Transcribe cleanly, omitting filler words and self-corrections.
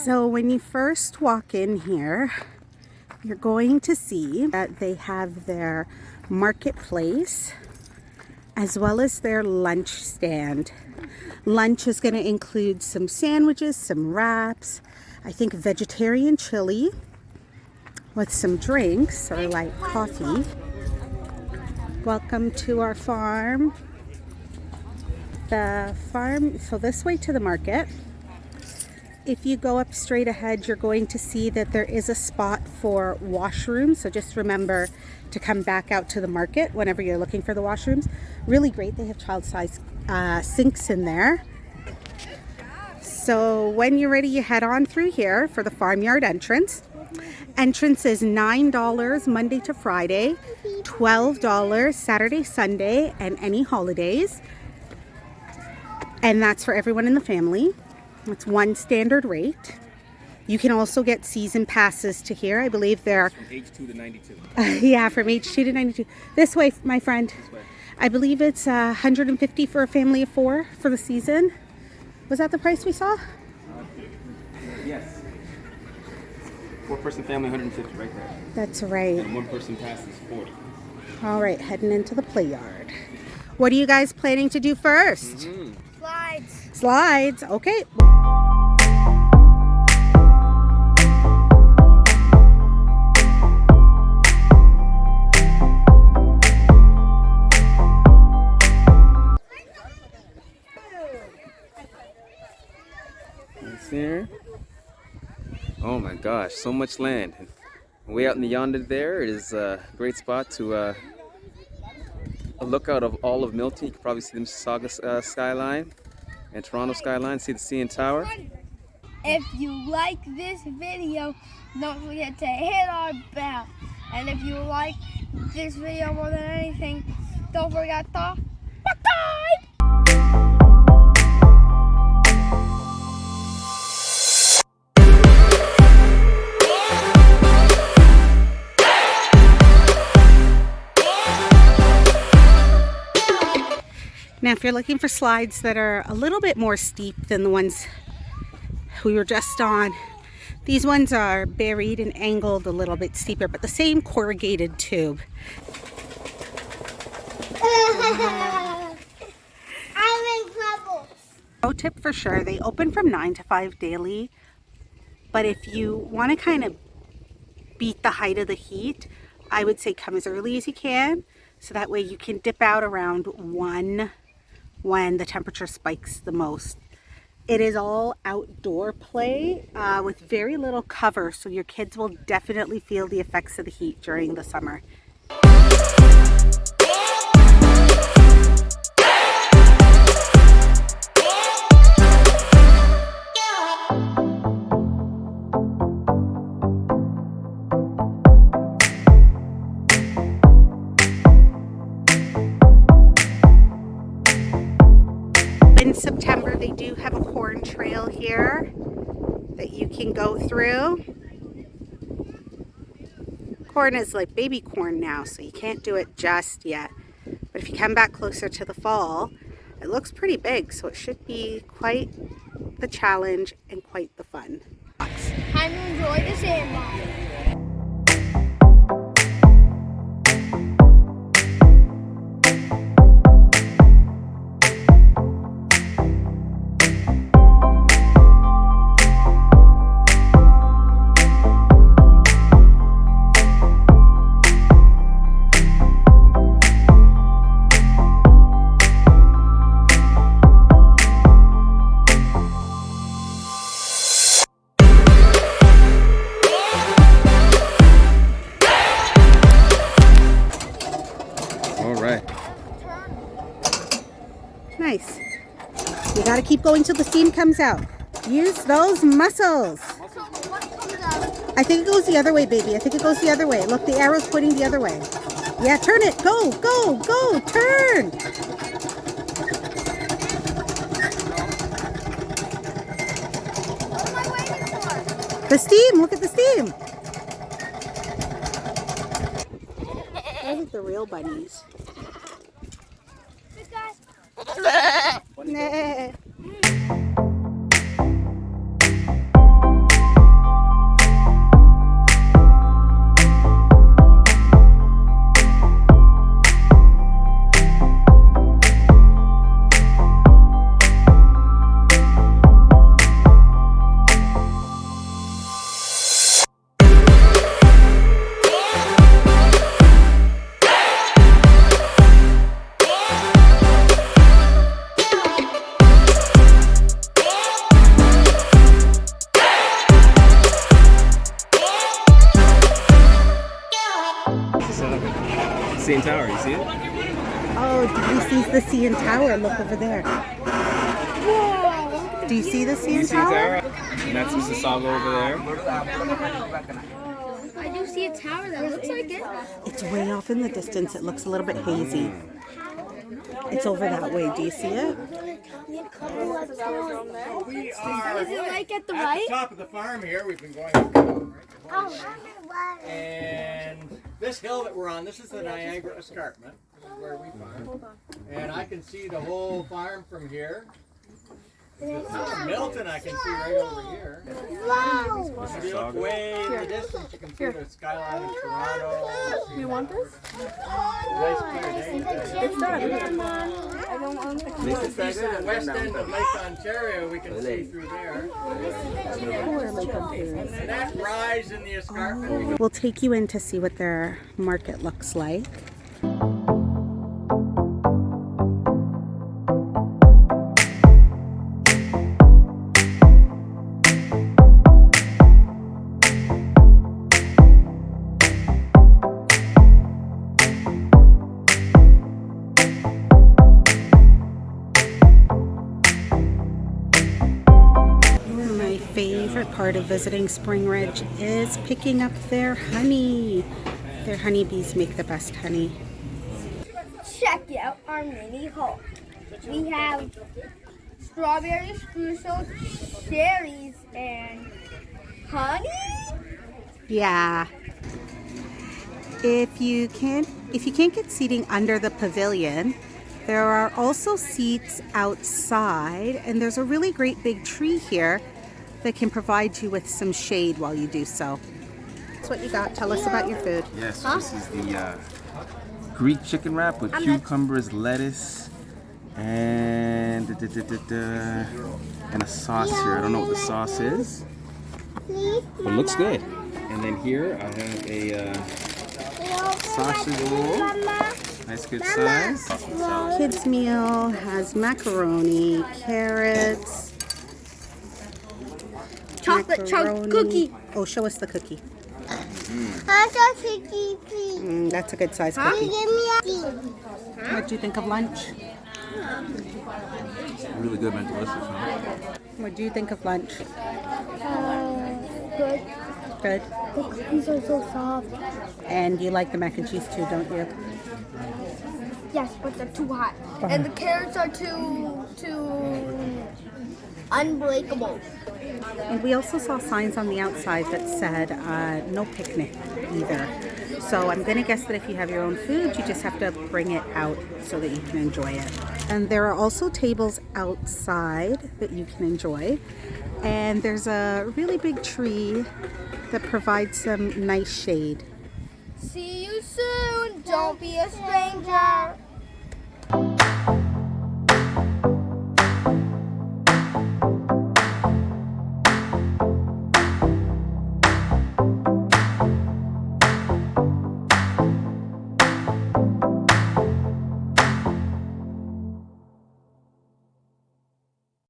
So when you first walk in here, you're going to see that they have their marketplace as well as their lunch stand. Lunch is going to include some sandwiches, some wraps, I think vegetarian chili with some drinks or like coffee. Welcome to our farm. The farm, so this way to the market. If you go up straight ahead, you're going to see that there is a spot for washrooms. So just remember to come back out to the market whenever you're looking for the washrooms. Really great. They have child-size sinks in there. So when you're ready, you head on through here for the Farmyard entrance. Entrance is $9 Monday to Friday, $12 Saturday, Sunday, and any holidays. And that's for everyone in the family. It's one standard rate. You can also get season passes to here. I believe they're from age 2 to 92. Yeah, from age 2 to 92. This way, my friend. This way. I believe it's $150 for a family of 4 for the season. Was that the price we saw? Yes. 4-person family, $150 right there. That's right. And 1-person pass is $40. All right, heading into the play yard. What are you guys planning to do first? Slides. Slides, okay. There. Oh my gosh, so much land. Way out in the yonder there is a great spot to a lookout of all of Milton. You can probably see the Mississauga skyline and Toronto skyline, see the CN Tower. If you like this video, don't forget to hit our bell. And if you like this video more than anything, don't forget to subscribe. Now, if you're looking for slides that are a little bit more steep than the ones we were just on, these ones are buried and angled a little bit steeper, but the same corrugated tube. I'm in trouble. Pro tip for sure, they open from 9 to 5 daily, but if you want to kind of beat the height of the heat, I would say come as early as you can, so that way you can dip out around 1 when the temperature spikes the most. It is all outdoor play with very little cover, so your kids will definitely feel the effects of the heat during the summer. In September, they do have a corn trail here that you can go through. Corn is like baby corn now, so you can't do it just yet. But if you come back closer to the fall, it looks pretty big, so it should be quite the challenge and quite the fun. Time to enjoy the sandbox. Nice. You gotta keep going till the steam comes out. Use those muscles. I think it goes the other way, baby. I think it goes the other way. Look, the arrow's pointing the other way. Yeah, turn it. Go, go, go. Turn. What am I waiting for? The steam. Look at the steam. Those are the real bunnies. Good guys. Nah. see it? Oh, he sees the CN Tower. Look over there. Whoa! Do you see the You CN see Tower? Tower? And that's Mississauga over there. I do see a tower that looks like it. It's way off in the distance. It looks a little bit hazy. It's over that way. Do you see it? Is it like at the At right? the top of the farm here, we've been going and this hill that we're on, this is the Niagara Escarpment. This is where we farm. And I can see the whole farm from here. Milton I can see right over here. Wow! If you look way in the distance, you can see the skyline of Toronto. You want this? Nice clear day. It's done. I don't want the This is the west end of Lake Ontario, we can see through there. And that rise in the escarpment. We'll take you in to see what their market looks like. My favorite part of visiting Springridge is picking up their honey. Their honeybees make the best honey. Check out our mini haul. We have strawberries, streusels, cherries, and honey. Yeah. If you can't get seating under the pavilion, there are also seats outside, and there's a really great big tree here that can provide you with some shade while you do so. That's what you got. Tell us about your food. Yes, this is the Greek chicken wrap with cucumbers, lettuce, and and a sauce here. I don't know what the sauce is, but it looks good. And then here I have a sausage roll. Nice good size. Kids meal has macaroni, carrots, Chocolate chunk cookie. Oh, show us the cookie. Huh? That's a good size cookie. What do you think of lunch? Really good, man. Delicious, huh? What do you think of lunch? Good. Good. The cookies are so soft. And you like the mac and cheese too, don't you? Yes, but they're too hot. And the carrots are too unbreakable. And we also saw signs on the outside that said no picnic either. So I'm going to guess that if you have your own food, you just have to bring it out so that you can enjoy it. And there are also tables outside that you can enjoy. And there's a really big tree that provides some nice shade. See you soon. Don't be a stranger.